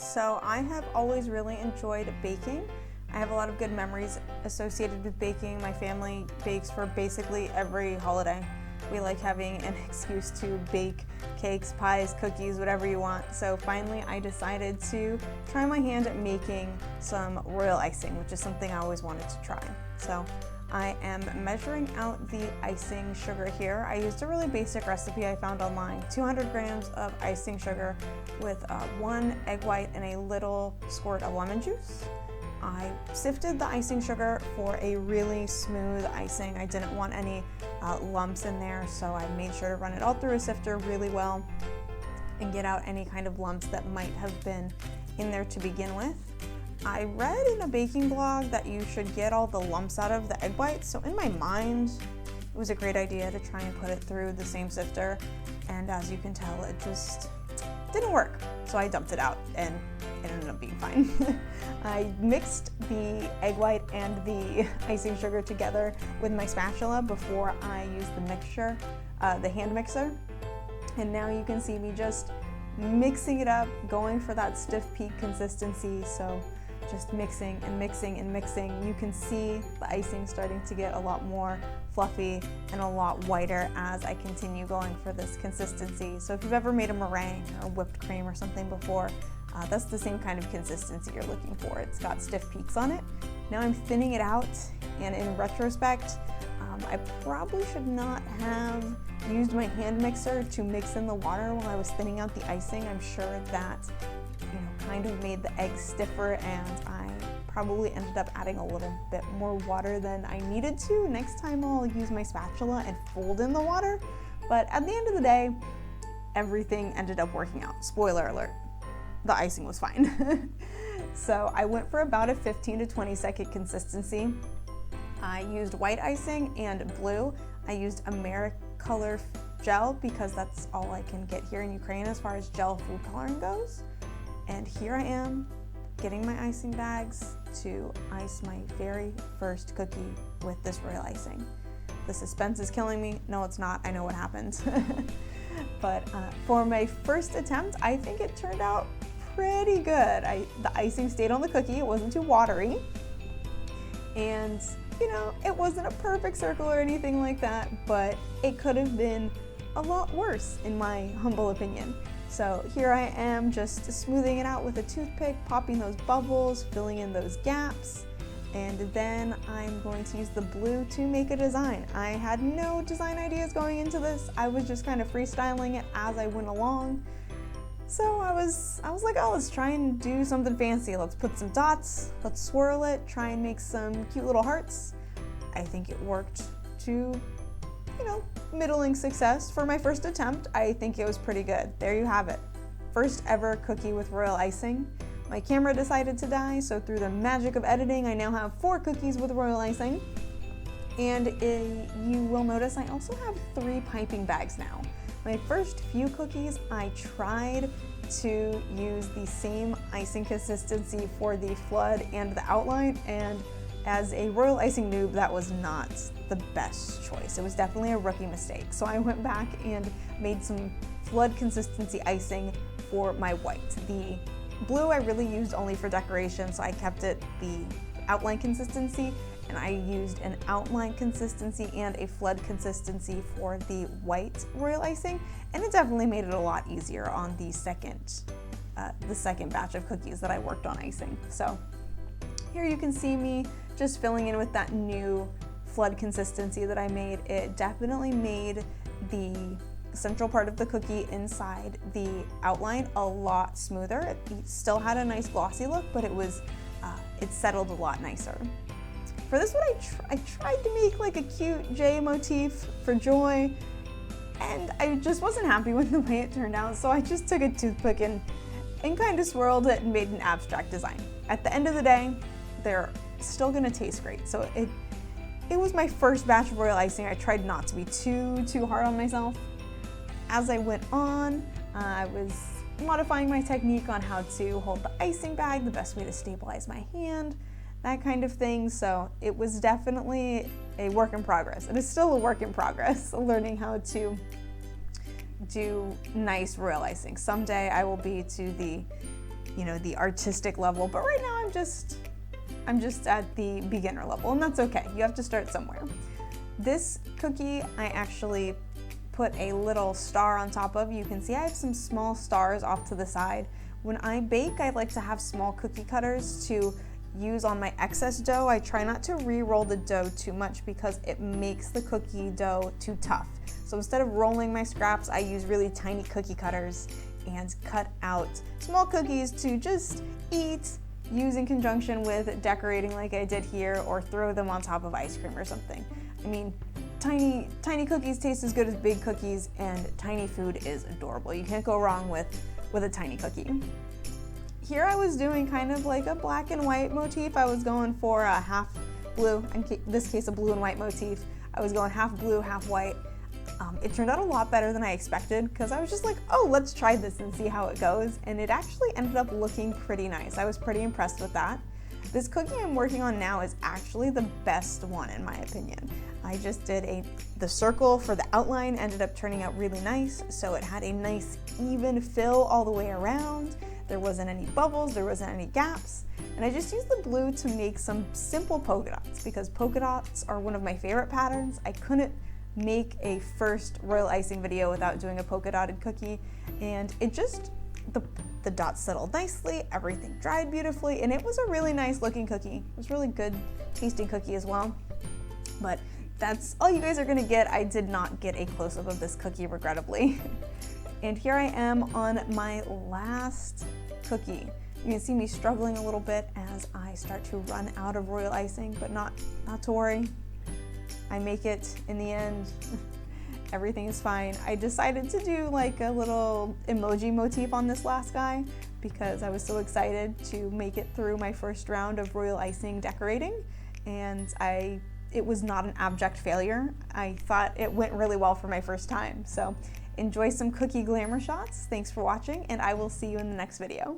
So I have always really enjoyed baking. I have a lot of good memories associated with baking. My family bakes for basically every holiday. We like having an excuse to bake cakes, pies, cookies, whatever you want. So finally I decided to try my hand at making some royal icing, which is something I always wanted to try. So I am measuring out the icing sugar here. I used a really basic recipe I found online, 200 grams of icing sugar with 1 egg white and a little squirt of lemon juice. I sifted the icing sugar for a really smooth icing. I didn't want any lumps in there, so I made sure to run it all through a sifter really well and get out any kind of lumps that might have been in there to begin with. I read in a baking blog that you should get all the lumps out of the egg whites, so in my mind it was a great idea to try and put it through the same sifter, and as you can tell, it just didn't work. So I dumped it out and it ended up being fine. I mixed the egg white and the icing sugar together with my spatula before I used the mixture, the hand mixer. And now you can see me just mixing it up, going for that stiff peak consistency. So just mixing and mixing and mixing. You can see the icing starting to get a lot more fluffy and a lot whiter as I continue going for this consistency. So if you've ever made a meringue or whipped cream or something before, that's the same kind of consistency you're looking for. It's got stiff peaks on it. Now I'm thinning it out, and in retrospect, I probably should not have used my hand mixer to mix in the water while I was thinning out the icing. I'm sure that kind of made the eggs stiffer, and I probably ended up adding a little bit more water than I needed to. Next time I'll use my spatula and fold in the water, but at the end of the day, everything ended up working out. Spoiler alert, the icing was fine. So I went for about a 15 to 20 second consistency. I used white icing and blue. I used Americolor gel because that's all I can get here in Ukraine as far as gel food coloring goes. And here I am getting my icing bags to ice my very first cookie with this royal icing. The suspense is killing me. No, it's not. I know what happened. But for my first attempt, I think it turned out pretty good. The icing stayed on the cookie. It wasn't too watery. And it wasn't a perfect circle or anything like that, but it could have been a lot worse in my humble opinion. So here I am just smoothing it out with a toothpick, popping those bubbles, filling in those gaps, and then I'm going to use the blue to make a design. I had no design ideas going into this. I was just kind of freestyling it as I went along. So I was like, oh, let's try and do something fancy. Let's put some dots, let's swirl it, try and make some cute little hearts. I think it worked to middling success for my first attempt. I think it was pretty good. There you have it. First ever cookie with royal icing. My camera decided to die, so through the magic of editing, I now have 4 cookies with royal icing. And you will notice I also have 3 piping bags now. My first few cookies, I tried to use the same icing consistency for the flood and the outline, and as a royal icing noob, that was not the best choice. It was definitely a rookie mistake. So I went back and made some flood consistency icing for my white. The blue I really used only for decoration, so I kept it the outline consistency, and I used an outline consistency and a flood consistency for the white royal icing, and it definitely made it a lot easier on the second batch of cookies that I worked on icing. So here you can see me just filling in with that new flood consistency that I made. It definitely made the central part of the cookie inside the outline a lot smoother. It still had a nice glossy look, but it settled a lot nicer. For this one, I tried to make like a cute J motif for joy, and I just wasn't happy with the way it turned out, so I just took a toothpick and kind of swirled it and made an abstract design. At the end of the day, they're still gonna taste great. So it was my first batch of royal icing. I tried not to be too hard on myself. As I went on, I was modifying my technique on how to hold the icing bag, the best way to stabilize my hand, that kind of thing. So it was definitely a work in progress. It is still a work in progress, learning how to do nice royal icing. Someday I will be to the you know, the artistic level, but right now I'm just at the beginner level, and that's okay. You have to start somewhere. This cookie I actually put a little star on top of. You can see I have some small stars off to the side. When I bake, I like to have small cookie cutters to use on my excess dough. I try not to re-roll the dough too much because it makes the cookie dough too tough. So instead of rolling my scraps, I use really tiny cookie cutters and cut out small cookies to just eat, use in conjunction with decorating like I did here, or throw them on top of ice cream or something. I mean, tiny cookies taste as good as big cookies, and tiny food is adorable. You can't go wrong with a tiny cookie. Here I was doing kind of like a black and white motif. I was going for a half blue, in this case a blue and white motif. I was going half blue, half white. It turned out a lot better than I expected because I was just like, oh, let's try this and see how it goes. And it actually ended up looking pretty nice. I was pretty impressed with that. This cookie I'm working on now is actually the best one in my opinion. I just did the circle for the outline, ended up turning out really nice. So it had a nice even fill all the way around. There wasn't any bubbles, there wasn't any gaps. And I just used the blue to make some simple polka dots because polka dots are one of my favorite patterns. I couldn't make a first royal icing video without doing a polka dotted cookie, and it just, the dots settled nicely, everything dried beautifully, and it was a really nice looking cookie. It was really good tasting cookie as well. But that's all you guys are gonna get. I did not get a close-up of this cookie, regrettably. And here I am on my last cookie. You can see me struggling a little bit as I start to run out of royal icing, but not to worry. I make it in the end. Everything is fine. I decided to do like a little emoji motif on this last guy because I was so excited to make it through my first round of royal icing decorating, and it was not an abject failure. I thought it went really well for my first time. So enjoy some cookie glamour shots. Thanks for watching, and I will see you in the next video.